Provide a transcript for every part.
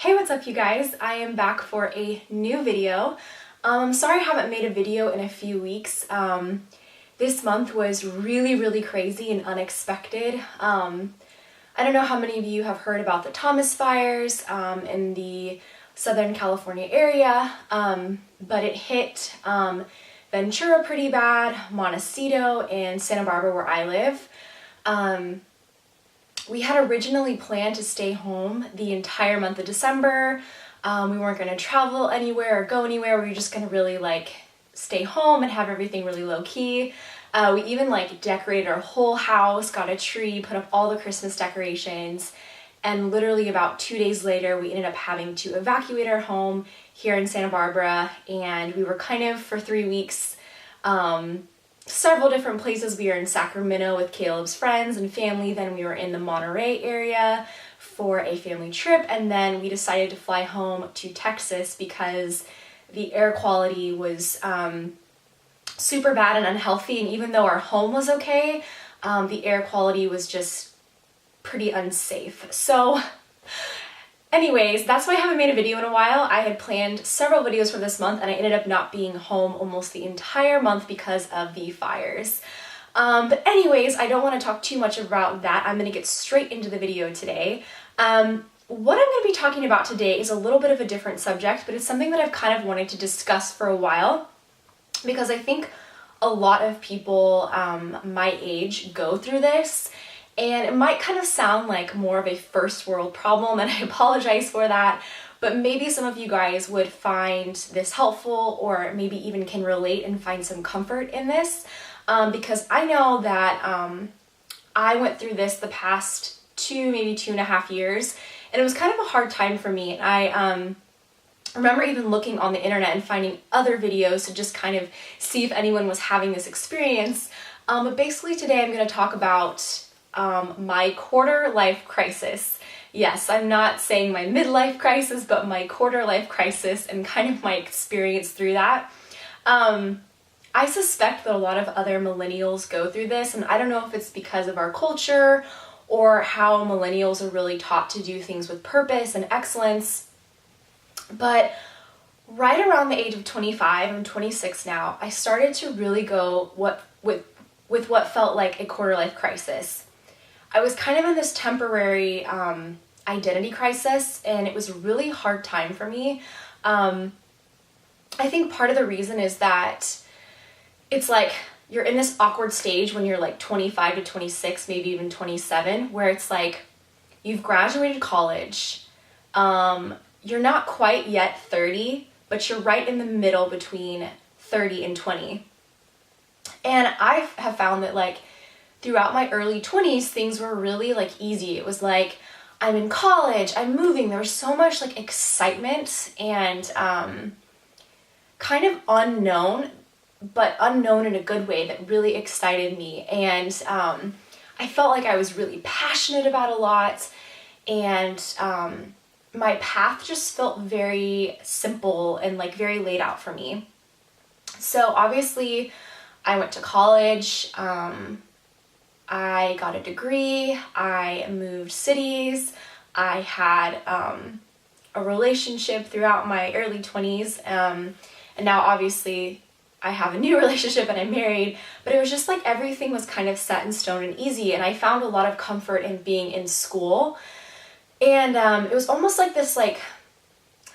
Hey, what's up you guys? I am back for a new video. I'm sorry I haven't made a video in a few weeks. This month was really crazy and unexpected. I don't know how many of you have heard about the Thomas fires in the Southern California area, but it hit Ventura pretty bad, Montecito, and Santa Barbara where I live. We had originally planned to stay home the entire month of December. We weren't going to travel anywhere or go anywhere. We were just going to really stay home and have everything really low key. We even decorated our whole house, got a tree, put up all the Christmas decorations, and literally about 2 days later we ended up having to evacuate our home here in Santa Barbara, and we were kind of for 3 weeks several different places. We were in Sacramento with Caleb's friends and family, then we were in the Monterey area for a family trip, and then we decided to fly home to Texas because the air quality was super bad and unhealthy, and even though our home was okay, the air quality was just pretty unsafe. So anyways, that's why I haven't made a video in a while. I had planned several videos for this month and I ended up not being home almost the entire month because of the fires. But anyways, I don't want to talk too much about that. I'm going to get straight into the video today. What I'm going to be talking about today is a little bit of a different subject, but it's something that I've kind of wanted to discuss for a while because I think a lot of people my age go through this. And it might kind of sound like more of a first world problem, and I apologize for that, but maybe some of you guys would find this helpful or maybe even can relate and find some comfort in this, because I know that I went through this the past maybe 2.5 years, and it was kind of a hard time for me. I remember even looking on the internet and finding other videos to just kind of see if anyone was having this experience, but basically today I'm going to talk about my quarter life crisis. Yes, I'm not saying my midlife crisis, but my quarter life crisis and kind of my experience through that. I suspect that a lot of other millennials go through this, and I don't know if it's because of our culture or how millennials are really taught to do things with purpose and excellence. But right around the age of 25, I'm 26 now, I started to really go with what felt like a quarter life crisis. I was kind of in this temporary identity crisis, and it was a really hard time for me. I think part of the reason is that it's like you're in this awkward stage when you're 25 to 26, maybe even 27, where it's like you've graduated college, you're not quite yet 30, but you're right in the middle between 30 and 20. And I have found that throughout my early 20s, things were really easy. It was I'm in college, I'm moving. There was so much excitement and kind of unknown, but unknown in a good way that really excited me. And I felt like I was really passionate about a lot, and my path just felt very simple and very laid out for me. So obviously I went to college, I got a degree, I moved cities, I had a relationship throughout my early 20s, and now obviously I have a new relationship and I'm married, but it was just everything was kind of set in stone and easy, and I found a lot of comfort in being in school, and it was almost this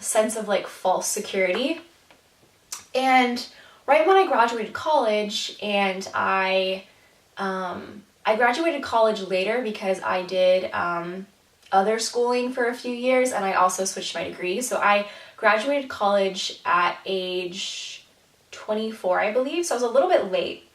sense of false security. And right when I graduated college, and I graduated college later because I did other schooling for a few years, and I also switched my degree. So I graduated college at age 24, I believe, so I was a little bit late.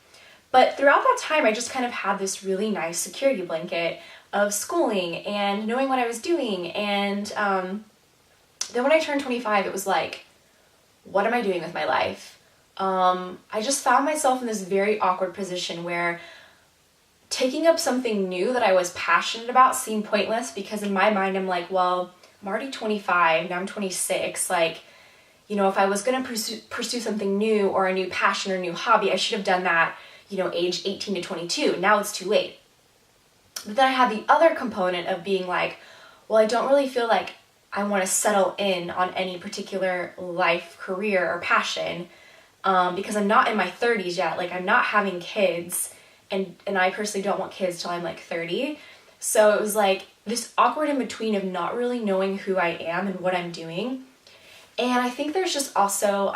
But throughout that time, I just kind of had this really nice security blanket of schooling and knowing what I was doing. And then when I turned 25, it was what am I doing with my life? I just found myself in this very awkward position where taking up something new that I was passionate about seemed pointless, because in my mind I'm well, I'm already 25, now I'm 26, if I was going to pursue something new or a new passion or new hobby, I should have done that, age 18 to 22. Now it's too late. But then I had the other component of being well, I don't really feel like I want to settle in on any particular life, career, or passion, because I'm not in my 30s yet. Like, I'm not having kids, and I personally don't want kids till I'm like 30. So it was like this awkward in between of not really knowing who I am and what I'm doing. And I think there's just also,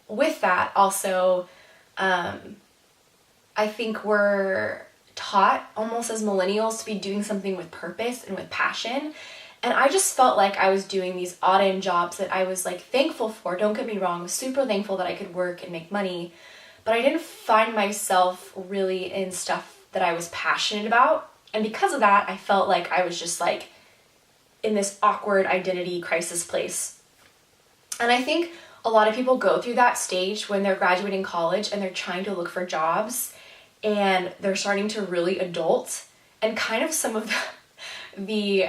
with that also, I think we're taught almost as millennials to be doing something with purpose and with passion. And I just felt like I was doing these odd end jobs that I was like thankful for. Don't get me wrong, super thankful that I could work and make money, but I didn't find myself really in stuff that I was passionate about. And because of that, I felt like I was just like in this awkward identity crisis place. And I think a lot of people go through that stage when they're graduating college and they're trying to look for jobs and they're starting to really adult, and kind of some of the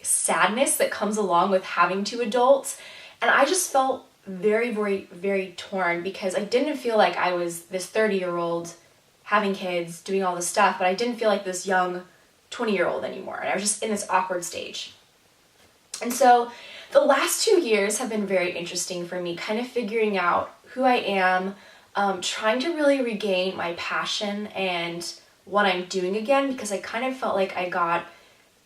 sadness that comes along with having to adult. And I just felt very, very, very torn because I didn't feel like I was this 30-year-old having kids, doing all this stuff, but I didn't feel like this young 20-year-old anymore. And I was just in this awkward stage. And so the last 2 years have been very interesting for me, kind of figuring out who I am, trying to really regain my passion and what I'm doing again, because I kind of felt like I got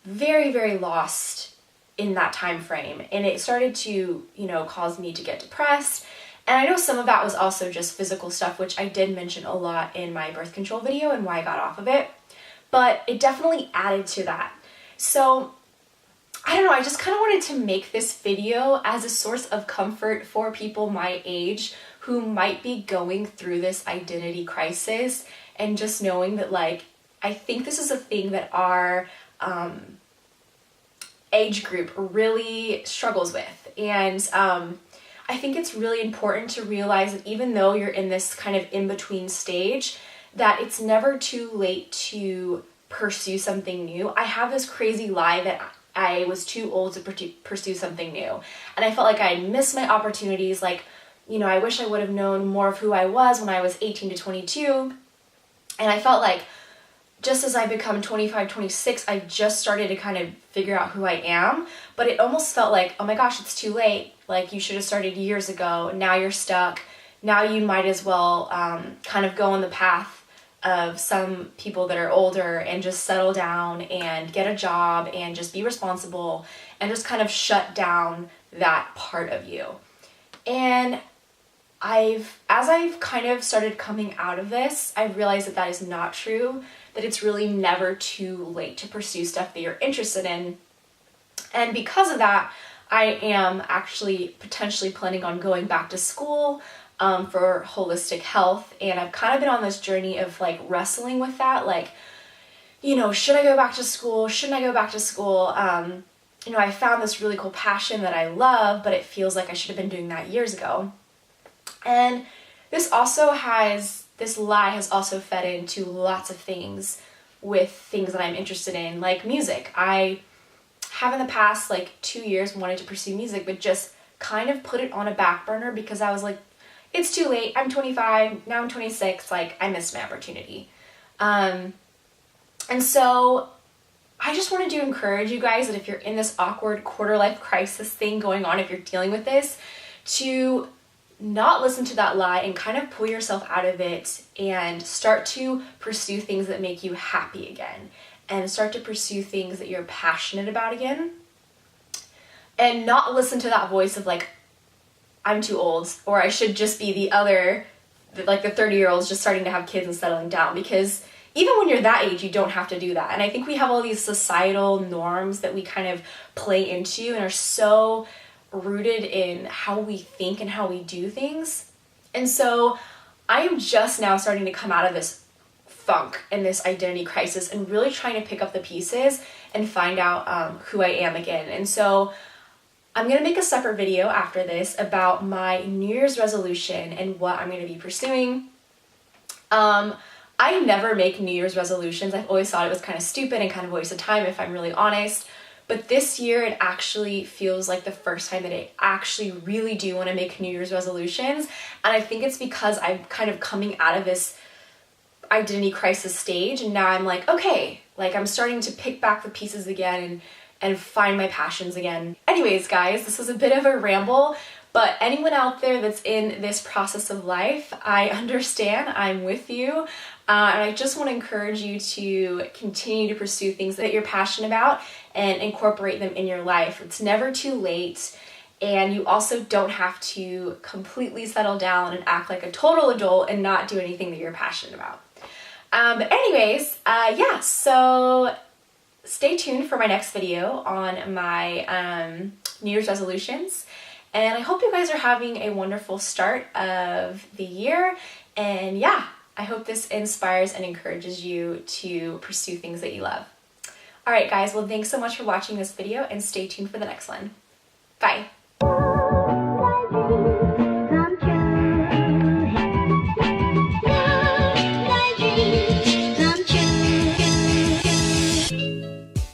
very, very lost in that time frame. And it started to, cause me to get depressed. And I know some of that was also just physical stuff, which I did mention a lot in my birth control video and why I got off of it. But it definitely added to that. So I don't know, I just kind of wanted to make this video as a source of comfort for people my age who might be going through this identity crisis, and just knowing that, like, I think this is a thing that our age group really struggles with. And I think it's really important to realize that even though you're in this kind of in-between stage, that it's never too late to pursue something new. I have this crazy lie that I was too old to pursue something new. And I felt like I had missed my opportunities. Like, I wish I would have known more of who I was when I was 18 to 22. And I felt like just as I become 25, 26, I just started to kind of figure out who I am. But it almost felt like, oh my gosh, it's too late. Like, you should have started years ago. Now you're stuck. Now you might as well kind of go on the path of some people that are older and just settle down and get a job and just be responsible and just kind of shut down that part of you. And as I've kind of started coming out of this, I realized that is not true, that it's really never too late to pursue stuff that you're interested in. And because of that, I am actually potentially planning on going back to school for holistic health. And I've kind of been on this journey of like wrestling with that. Like, should I go back to school? Shouldn't I go back to school? I found this really cool passion that I love, but it feels like I should have been doing that years ago. And this lie has also fed into lots of things with things that I'm interested in, like music. I have in the past 2 years wanted to pursue music, but just kind of put it on a back burner because I was like, it's too late. I'm 25, now I'm 26, I missed my opportunity. And so I just wanted to encourage you guys that if you're in this awkward quarter life crisis thing going on, if you're dealing with this, to not listen to that lie and kind of pull yourself out of it and start to pursue things that make you happy again, and start to pursue things that you're passionate about again, and not listen to that voice of I'm too old, or I should just be the 30-year-olds just starting to have kids and settling down, because even when you're that age, you don't have to do that. And I think we have all these societal norms that we kind of play into and are so rooted in how we think and how we do things. And so I am just now starting to come out of this funk and this identity crisis and really trying to pick up the pieces and find out who I am again. And so I'm going to make a separate video after this about my New Year's resolution and what I'm going to be pursuing. I never make New Year's resolutions. I've always thought it was kind of stupid and kind of a waste of time, if I'm really honest. But this year, it actually feels like the first time that I actually really do want to make New Year's resolutions. And I think it's because I'm kind of coming out of this identity crisis stage. And now I'm like, okay, I'm starting to pick back the pieces again and find my passions again. Anyways, guys, this was a bit of a ramble, but anyone out there that's in this process of life, I understand, I'm with you. And I just want to encourage you to continue to pursue things that you're passionate about and incorporate them in your life. It's never too late. And you also don't have to completely settle down and act like a total adult and not do anything that you're passionate about. But anyways, yeah, so stay tuned for my next video on my New Year's resolutions. And I hope you guys are having a wonderful start of the year. And yeah, I hope this inspires and encourages you to pursue things that you love. All right, guys, well, thanks so much for watching this video and stay tuned for the next one.